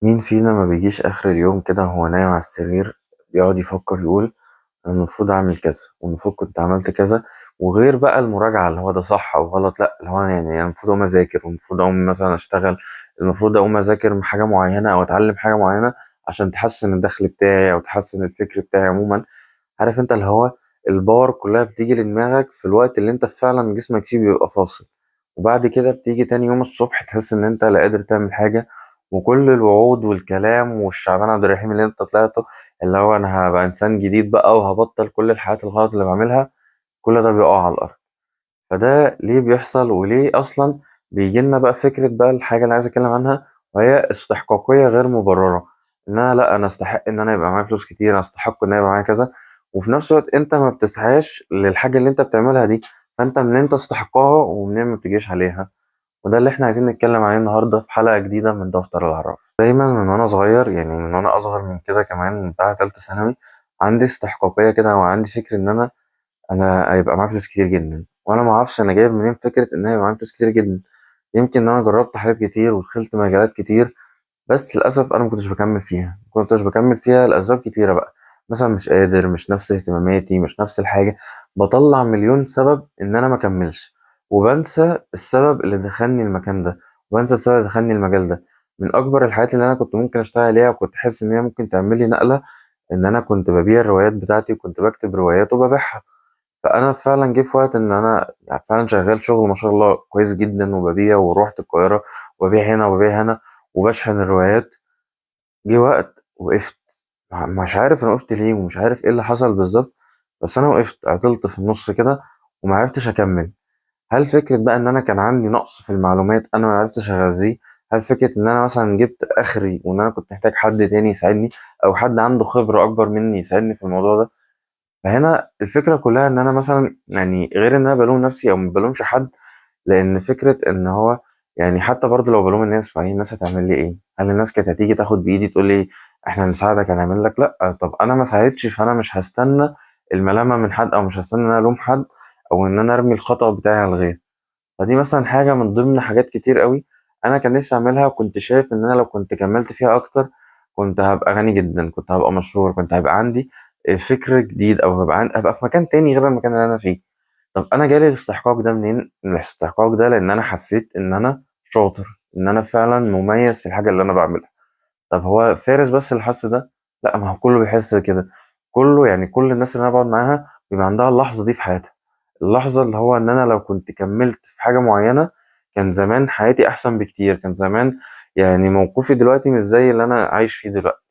مين فينا ما بيجيش آخر اليوم كده وهو نايم على السرير يقعد يفكر يقول أنا المفروض أعمل كذا والمفروض كنت عملت كذا، وغير بقى المراجعة اللي هو ده صح أو غلط، لأ اللي هو يعني أنا المفروض أقوم أذاكر والمفروض أقوم مثلا أشتغل، المفروض أقوم أذاكر حاجة معينة أو أتعلم حاجة معينة عشان تحسن الدخل بتاعي أو تحسن الفكر بتاعي عموما. عارف أنت اللي هو الباور كلها بتيجي لدماغك في الوقت اللي أنت فعلا جسمك فيه بيبقى فاصل، وبعد كده بتيجي تاني يوم الصبح تحس إن أنت لا قادر تعمل حاجة، وكل الوعود والكلام والشعبان عبد الرحيم اللي أنت طلعته اللي هو أنا هبقى إنسان جديد بقى وهبطل كل الحاجات الغلط اللي بعملها، كل ده بيقع على الأرض. فده ليه بيحصل وليه أصلا بيجيلنا بقى فكرة بقى الحاجة اللي عايز أتكلم عنها، وهي استحقاقية غير مبررة. إن أنا لأ أنا أستحق إن أنا يبقى معايا فلوس كتير، أنا أستحق إن أنا يبقى معايا كذا، وفي نفس الوقت أنت ما بتسعاش للحاجة اللي أنت بتعملها دي، فأنت منين تستحقها ومنين ما بتجيش عليها. وده اللي احنا عايزين نتكلم عليه النهاردة في حلقة جديدة من دفتر العراف. دايما من وانا صغير، يعني من وانا اصغر من كده كمان، من بعد تالتة ثانوي، عندي استحقاقية كده وعندي فكر ان انا هيبقى معايا فلوس كتير جدا، وانا ما اعرفش انا جايب منين فكرة ان هيبقى معايا فلوس كتير جدا. يمكن ان انا جربت حاجات كتير ودخلت مجالات كتير، بس للاسف انا ما كنتش بكمل فيها، ما كنتش بكمل فيها لاسباب كتيرة بقى. مثلا مش قادر، مش نفس اهتماماتي، مش نفس الحاجة، بطلع مليون سبب ان انا ما اكملش، وبنسى السبب اللي دخلني المكان ده، وبنسى السبب اللي دخلني المجال ده. من اكبر الحاجات اللي انا كنت ممكن اشتغل عليها وكنت حاسس ان هي ممكن تعمل لي نقلة، ان انا كنت ببيع الروايات بتاعتي وكنت بكتب روايات وببيعها. فانا فعلا جه في وقت ان انا يعني فعلا شغال شغل ما شاء الله كويس جدا وببيع، ورحت القاهره وببيع هنا وببيع هنا وبشحن الروايات. جه وقت وقفت، مش عارف انا وقفت ليه ومش عارف ايه اللي حصل بالظبط، بس انا وقفت عطلت في النص كده وما عرفتش اكمل. هل فكره بقى ان انا كان عندي نقص في المعلومات انا ما عرفتش اغذيه؟ هل فكره ان انا مثلا جبت اخري وان انا كنت محتاج حد تاني يساعدني، او حد عنده خبره اكبر مني يساعدني في الموضوع ده؟ فهنا الفكرة كلها إن أنا مثلا يعني غير إن أنا بلوم نفسي أو مبلومش حد، لأن فكرة إن هو يعني حتى برضه لو بلوم الناس، فهي الناس هتعمل لي إيه؟ هل الناس كانت هتيجي تاخد بإيدي تقول لي إحنا هنساعدك هنعمل لك؟ لأ. طب أنا ما ساعدتش، فأنا مش هستنى الملامة من حد، أو مش هستنى إن أنا ألوم حد، أو إن أنا أرمي الخطأ بتاعي على الغير. فدي مثلا حاجة من ضمن حاجات كتير قوي أنا كان نفسي أعملها، وكنت شايف إن أنا لو كنت كملت فيها أكتر كنت هبقى غني جدا، كنت هبقى مشهور، كنت هيبقى عندي فكر جديد، أو هبقى في مكان تاني غير المكان اللي أنا فيه. طب أنا جالي الاستحقاق ده منين؟ الاستحقاق ده لأن أنا حسيت إن أنا شاطر، إن أنا فعلا مميز في الحاجة اللي أنا بعملها. طب هو فارس بس اللي حس ده؟ لأ، ما هو كله بيحس كده. كله يعني كل الناس اللي أنا بقعد معاها بيبقى عندها اللحظة دي في حياتها، اللحظة اللي هو إن أنا لو كنت كملت في حاجة معينة كان زمان حياتي أحسن بكتير، كان زمان يعني موقفي دلوقتي مش زي اللي أنا عايش فيه دلوقتي.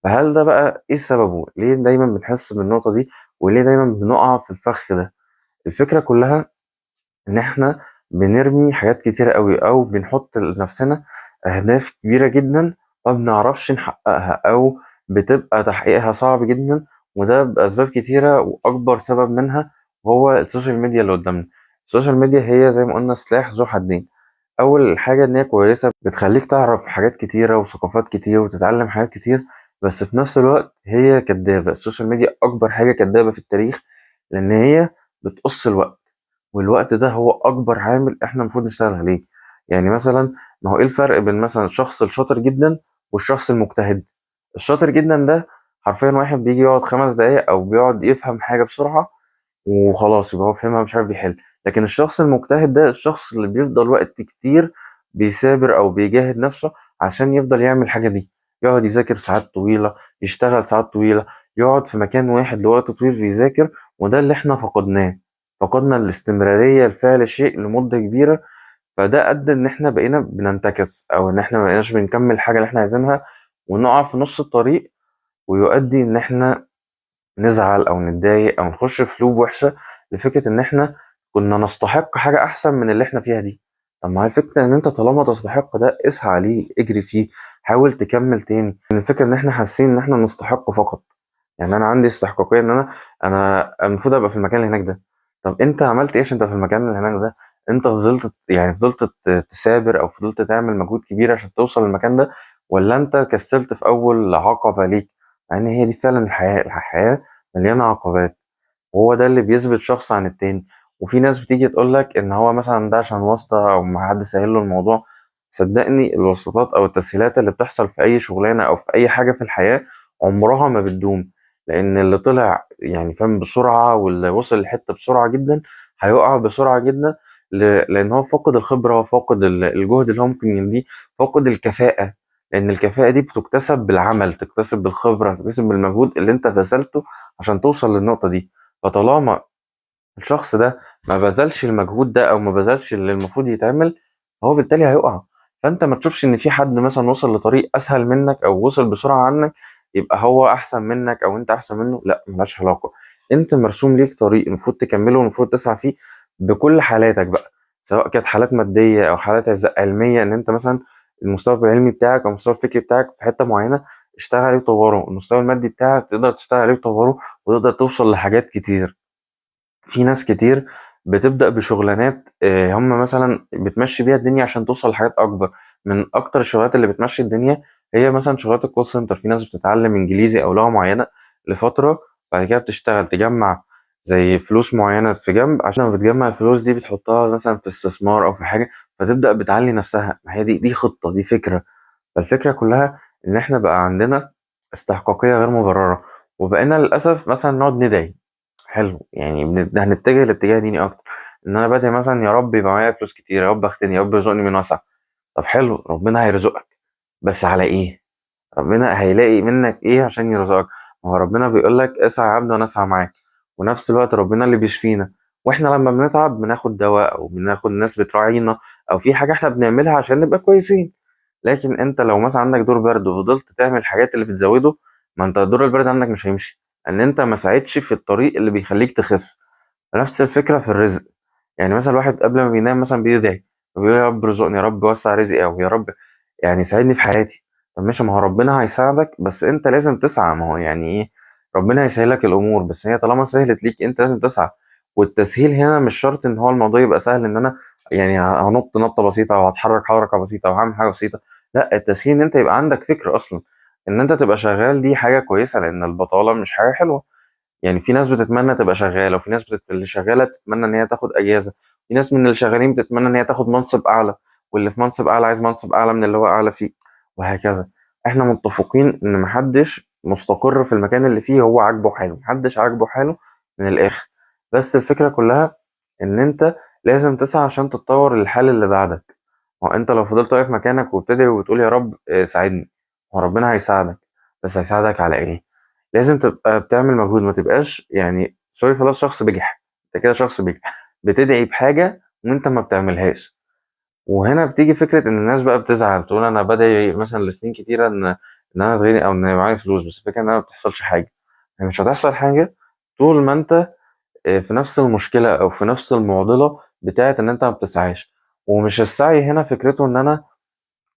فهل ده بقى إيه سببه؟ ليه دايما بنحس بالنقطة دي؟ وليه دايما بنقع في الفخ ده؟ الفكرة كلها إن إحنا بنرمي حاجات كتيرة أوي، أو بنحط لنفسنا أهداف كبيرة جدا ما بنعرفش نحققها، أو بتبقى تحقيقها صعب جدا، وده بأسباب كتيرة، وأكبر سبب منها هو السوشيال ميديا اللي قدامنا. السوشيال ميديا هي زي ما قلنا سلاح ذو حدين. أول حاجة إن هي كويسة بتخليك تعرف حاجات كتيرة وثقافات كتير وتتعلم حاجات كتير، بس في نفس الوقت هي كدابة. السوشيال ميديا أكبر حاجة كدابة في التاريخ، لأن هي بتقص الوقت، والوقت ده هو أكبر عامل إحنا المفروض نشتغل عليه. يعني مثلا ما هو إيه الفرق بين مثلا الشخص الشاطر جدا والشخص المجتهد؟ الشاطر جدا ده حرفيا واحد بيجي يقعد 5 دقايق أو بيقعد يفهم حاجة بسرعة وخلاص يبقى هو فهمها مش عارف بيحل. لكن الشخص المجتهد ده الشخص اللي بيفضل وقت كتير بيثابر أو بيجاهد نفسه عشان يفضل يعمل الحاجة دي، يقعد يذاكر ساعات طويلة، يشتغل ساعات طويلة، يقعد في مكان واحد لوقت طويل بيذاكر. وده اللي احنا فقدناه، فقدنا الاستمرارية لفعل الشيء لمدة كبيرة. فده أدى إن إحنا بقينا بننتكس، أو إن إحنا مبقيناش بنكمل الحاجة اللي إحنا عايزينها، ونقع في نص الطريق، ويؤدي إن إحنا نزعل أو نتضايق أو نخش في لوب وحشة لفكرة إن إحنا كنا نستحق حاجة أحسن من اللي إحنا فيها دي. طب ما هي الفكرة إن أنت طالما تستحق ده اسعى عليه، اجري فيه، حاول تكمل تاني. الفكرة إن إحنا حاسين إن إحنا نستحق فقط. يعني أنا عندي استحقاقية إن أنا المفروض أبقى في المكان اللي هناك ده. طب أنت عملت إيش أنت في المكان اللي هناك ده؟ أنت فضلت يعني فضلت تثابر أو فضلت تعمل مجهود كبير عشان توصل للمكان ده، ولا أنت كسلت في أول عقبة ليك؟ يعني هي دي فعلا الحياة مليانة عقبات، وهو ده اللي بيثبت شخص عن التاني. وفي ناس بتيجي تقولك إن هو مثلا ده عشان واسطة أو ما حد سهل له الموضوع. صدقني الوسطات او التسهيلات اللي بتحصل في اي شغلانه او في اي حاجه في الحياه عمرها ما بتدوم. لان اللي طلع يعني فاهم بسرعه واللي وصل لحته بسرعه جدا هيقع بسرعه جدا، لان هو فقد الخبره، هو فقد الجهد اللي هو ممكن يمديه، فقد الكفاءه. لان الكفاءه دي بتكتسب بالعمل، تكتسب بالخبره، تكتسب بالمجهود اللي انت بذلته عشان توصل للنقطه دي. فطالما الشخص ده ما بذلش المجهود ده او ما بذلش اللي المفروض يتعمل، فهو بالتالي هيقع. فانت ما تشوفش ان في حد مثلا وصل لطريق اسهل منك او وصل بسرعه عنك يبقى هو احسن منك او انت احسن منه. لا، ملهاش علاقه. انت مرسوم ليك طريق المفروض تكمله والمفروض تسعى فيه بكل حالاتك بقى، سواء كانت حالات ماديه او حالات علميه، ان انت مثلا المستوى العلمي بتاعك او المستوى الفكري بتاعك في حته معينه اشتغل عليه وطوره، المستوى المادي بتاعك تقدر تشتغل عليه وتطوره وتقدر توصل لحاجات كتير. في ناس كتير بتبدأ بشغلانات هم مثلا بتمشي بيها الدنيا عشان توصل لحاجات أكبر. من أكتر الشغلات اللي بتمشي الدنيا هي مثلا شغلات الكول سنتر. في ناس بتتعلم إنجليزي أو لغة معينة لفترة، بعد كده بتشتغل تجمع زي فلوس معينة في جنب، عشان لما بتجمع الفلوس دي بتحطها مثلا في استثمار أو في حاجة، فتبدأ بتعلي نفسها. ما هي دي خطة، دي فكرة. فالفكرة كلها إن إحنا بقى عندنا استحقاقية غير مبررة، وبقينا للأسف مثلا نقعد ندعي. حلو، يعني هنتجه لاتجاه ديني اكتر، ان انا بدعي مثلا يا رب يبقى معايا فلوس كتير، يا رب اختني، يا رب ارزقني من وسع. طب حلو، ربنا هيرزقك، بس على ايه؟ ربنا هيلاقي منك ايه عشان يرزقك؟ ما هو ربنا بيقول لك اسعى يا عبد وانا اسعى معاك. ونفس الوقت ربنا اللي بيشفينا، واحنا لما بنتعب بناخد دواء او بناخد ناس بتراعينا او في حاجه احنا بنعملها عشان نبقى كويسين. لكن انت لو مثلا عندك دور برد وفضلت تعمل الحاجات اللي بتزوده، ما انت دور البرد عندك مش هيمشي، ان انت ما ساعدتش في الطريق اللي بيخليك تخف. نفس الفكرة في الرزق. يعني مثلا الواحد قبل ما بينام مثلا بيدعي، بيقول يا رب ارزقني، يا رب وسع رزقي، او يا رب يعني ساعدني في حياتي. طب ماشي، ما هو ربنا هيساعدك بس انت لازم تسعى. ما هو يعني ايه؟ ربنا هيسهل لك الامور، بس هي طالما سهلت ليك انت لازم تسعى. والتسهيل هنا مش شرط ان هو الموضوع يبقى سهل، ان انا يعني هنط نطة بسيطة او هتحرك حركة بسيطة او هعمل حاجة بسيطة. لا، التسهيل ان انت يبقى عندك فكر اصلا. ان انت تبقى شغال دي حاجة كويسة، لان البطالة مش حاجة حلوة. يعني في ناس بتتمنى تبقى شغالة، وفي ناس اللي شغالة بتتمنى إن هي تاخد أجازة. في ناس من اللي شغالين بتتمنى إن هي تاخد منصب أعلى، واللي في منصب أعلى عايز منصب أعلى من اللي هو أعلى فيه، وهكذا. إحنا متفقين إن محدش مستقر في المكان اللي فيه هو عاجبه حاله، محدش عاجبه حاله من الآخر. بس الفكرة كلها إن أنت لازم تسعى عشان تتطور للحال اللي بعدك. هو أنت لو فضلت واقف مكانك وبتدعي وبتقول يا رب ساعدني، هو ربنا هيساعدك، بس هيساعدك على إيه؟ لازم تبقى بتعمل مجهود، ما تبقاش يعني سوري خلاص شخص بجح. انت كده شخص بجح، بتدعي بحاجة وانت ما بتعملهاش. وهنا بتيجي فكرة ان الناس بقى بتزعل، تقول انا بدعي مثلا لسنين كتيرة ان انا اتغني او ان يبقى معايا فلوس، بس الفكرة ان انا ما بتحصلش حاجة. يعني مش هتحصل حاجة طول ما انت في نفس المشكلة او في نفس المعضلة بتاعت ان انت ما بتسعاش. ومش السعي هنا فكرته ان انا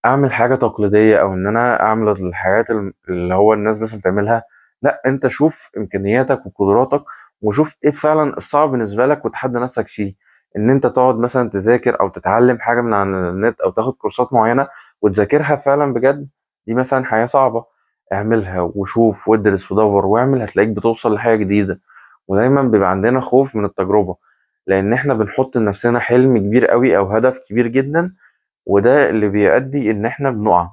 اعمل حاجه تقليديه او ان انا اعمل الحاجات اللي هو الناس بس بتعملها. لا، انت شوف امكانياتك وقدراتك وشوف ايه فعلا الصعب بالنسبه لك وتحدى نفسك فيه. ان انت تقعد مثلا تذاكر او تتعلم حاجه من على النت او تاخد كورسات معينه وتذاكرها فعلا بجد، دي مثلا حياه صعبه. اعملها وشوف وادرس ودور واعمل، هتلاقيك بتوصل لحاجه جديده. ودايما بيبقى عندنا خوف من التجربه، لان احنا بنحط لنفسنا حلم كبير قوي او هدف كبير جدا، وده اللي بيؤدي ان احنا بنقع.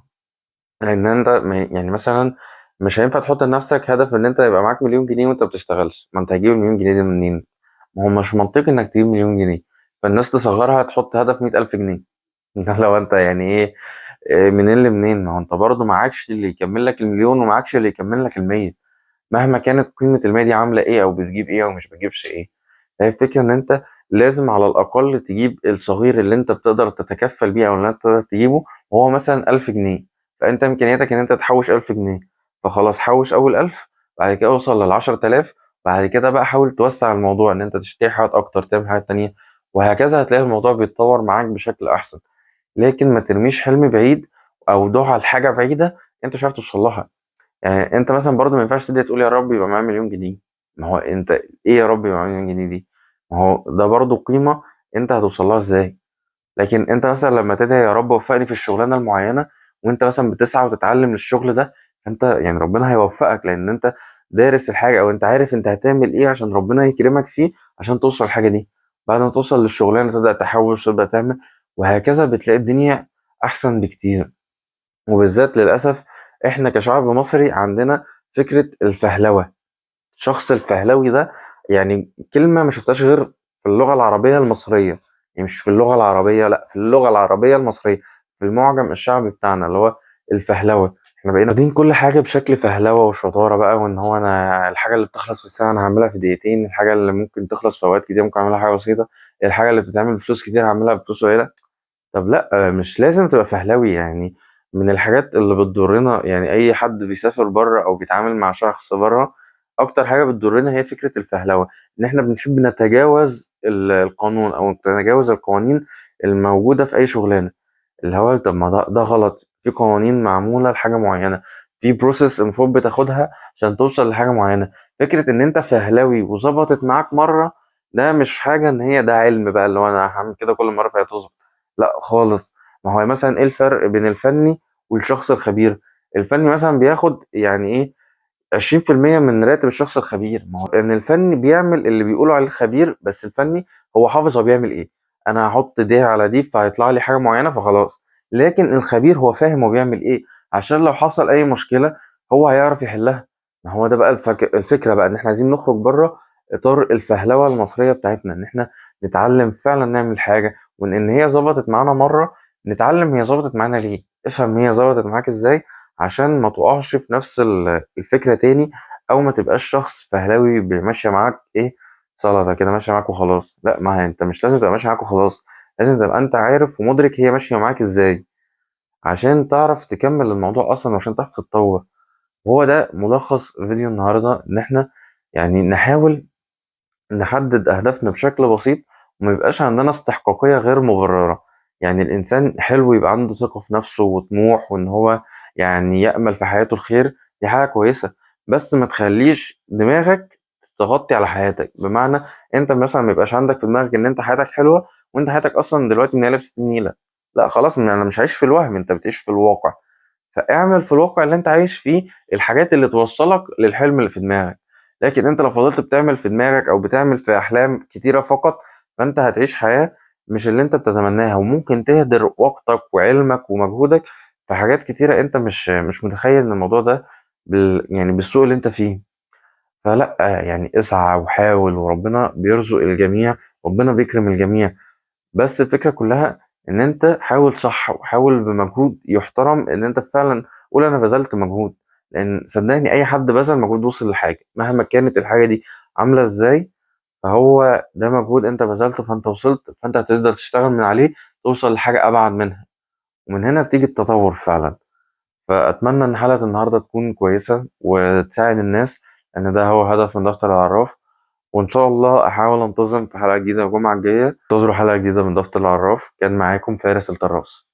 لان انت يعني مثلا مش هينفع تحط لنفسك هدف ان انت يبقى معاك مليون جنيه وانت بتشتغلش. ما انت هتجيب المليون جنيه دي منين؟ ما هو مش منطقي انك تجيب مليون جنيه. فالناس تصغرها تحط هدف 100,000 جنيه. لو انت يعني ايه، منين لمنين؟ ما هو انت برضه معكش اللي يكمل لك المليون ومعكش اللي يكمل لك ال100، مهما كانت قيمة المية دي عاملة ايه او بتجيب ايه او مش بتجيبش ايه. فهي الفكرة ان انت لازم على الاقل تجيب الصغير اللي انت بتقدر تتكفل بيه او اللي انت تقدر تجيبه، وهو مثلا 1000 جنيه. فانت امكانياتك ان انت تحوش 1000 جنيه، فخلاص حوش اول 1000، بعد كده اوصل لل10 آلاف، بعد كده بقى حاول توسع الموضوع ان انت تشتري حاجات اكتر، تعمل حاجات تانية، وهكذا هتلاقي الموضوع بيتطور معاك بشكل احسن. لكن ما ترميش حلم بعيد او دعاء لحاجة بعيدة انت مش عارف توصل لها. يعني انت مثلا برضو ما ينفعش تدعي تقول يا رب يبقى معايا مليون جنيه. ما هو انت ايه يا رب يبقى معايا مليون جنيه دي؟ ما هو ده برضو قيمة انت هتوصل لها ازاي؟ لكن انت مثلا لما تدعي يا رب وفقني في الشغلانة المعينة، وانت مثلا بتسعى وتتعلم للشغل ده، فانت يعني ربنا هيوفقك لان انت دارس الحاجة او انت عارف انت هتعمل ايه عشان ربنا يكرمك فيه عشان توصل الحاجة دي. بعد ما توصل للشغلانة تبدأ تحوش، تبدأ تعمل، وهكذا بتلاقي الدنيا أحسن بكتير. وبالذات للأسف إحنا كشعب مصري عندنا فكرة الفهلوة. الشخص الفهلوي ده يعني كلمة ما شفتهاش غير في اللغة العربية المصرية، يعني مش في اللغة العربية، لأ في اللغة العربية المصرية، في المعجم الشعبي بتاعنا اللي هو الفهلوة. احنا بقينا واخدين كل حاجة بشكل فهلوة وشطارة بقى، وإن هو أنا الحاجة اللي بتخلص في الساعة أنا هعملها في دقيقتين، الحاجة اللي ممكن تخلص في أوقات كتير ممكن أعملها حاجة بسيطة، الحاجة اللي بتتعمل بفلوس كتير هعملها بفلوس قليلة. طب لأ، مش لازم تبقى فهلوي يعني. من الحاجات اللي بتضرنا يعني أي حد بيسافر بره أو بيتعامل مع شخص بره، أكتر حاجة بتضرنا هي فكرة الفهلوة. إن إحنا بنحب نتجاوز القانون أو نتجاوز القوانين الموجودة في أي شغلانة. اللي هو طب ما ده غلط، في قوانين معمولة لحاجة معينة، في بروسيس المفروض بتاخدها عشان توصل لحاجة معينة. فكرة إن أنت فهلوي وظبطت معاك مرة، ده مش حاجة إن هي ده علم بقى اللي هو أنا هعمل كده كل مرة فهي تظبط. لأ خالص. ما هو مثلا إيه الفرق بين الفني والشخص الخبير؟ الفني مثلا بياخد يعني إيه 20% من راتب الشخص الخبير. ما هو ان الفني بيعمل اللي بيقولوا عليه الخبير، بس الفني هو حافظ هو بيعمل ايه. انا هحط دي على دي فهيطلع لي حاجه معينه فخلاص. لكن الخبير هو فاهم هو بيعمل ايه، عشان لو حصل اي مشكله هو هيعرف يحلها. ما هو ده بقى الفكره بقى، ان احنا عايزين نخرج بره اطار الفهلوه المصريه بتاعتنا، ان احنا نتعلم فعلا نعمل حاجه، وان هي ظبطت معانا مره نتعلم هي ظبطت معانا ليه، افهم هي ظبطت معاك ازاي، عشان ما تقعش في نفس الفكرة تاني. أو ما تبقاش شخص فهلاوي ماشية معاك إيه، سلطة كده ماشية معاك وخلاص. لا، ما هي أنت مش لازم تبقى ماشية معاك وخلاص، لازم تبقى أنت عارف ومدرك هي ماشية معاك إزاي، عشان تعرف تكمل الموضوع أصلا وعشان تعرف تتطور. وهو ده ملخص فيديو النهاردة، إن إحنا يعني نحاول نحدد أهدافنا بشكل بسيط، وما يبقاش عندنا استحقاقية غير مبررة. يعني الإنسان حلو يبقى عنده ثقة في نفسه وطموح، وإن هو يعني يأمل في حياته الخير، دي حاجة كويسة. بس ما تخليش دماغك تغطي على حياتك. بمعنى أنت مثلا ما يبقاش عندك في دماغك إن أنت حياتك حلوة وأنت حياتك أصلا دلوقتي منيلة بست نيلة. لا خلاص، أنا مش عايش في الوهم، أنت بتعيش في الواقع. فاعمل في الواقع اللي انت عايش فيه الحاجات اللي توصلك للحلم اللي في دماغك. لكن انت لو فضلت بتعمل في دماغك او بتعمل في احلام كتيرة فقط، فانت هتعيش حياة مش اللي انت بتتمناها، وممكن تهدر وقتك وعلمك ومجهودك في حاجات كتيرة انت مش متخيل ان الموضوع ده يعني بالسوء اللي انت فيه. فلا يعني اسعى وحاول، وربنا بيرزق الجميع، ربنا بيكرم الجميع. بس الفكرة كلها ان انت حاول صح، وحاول بمجهود يحترم ان انت فعلا قول انا بذلت مجهود. لان صدقني اي حد بذل مجهود وصل لحاجة مهما كانت الحاجة دي عاملة ازاي، فهو ده مجهود انت بذلته فانت وصلت، فانت هتقدر تشتغل من عليه توصل لحاجة ابعد منها. ومن هنا بتيجي التطور فعلا. فاتمنى ان حلقة النهاردة تكون كويسة وتساعد الناس، لان ده هو هدف من دفتر العراف. وإن شاء الله أحاول أنتظم في حلقة جديدة الجمعة الجاية. انتظروا حلقة جديدة من دفتر العراف. كان معاكم فارس الطراس.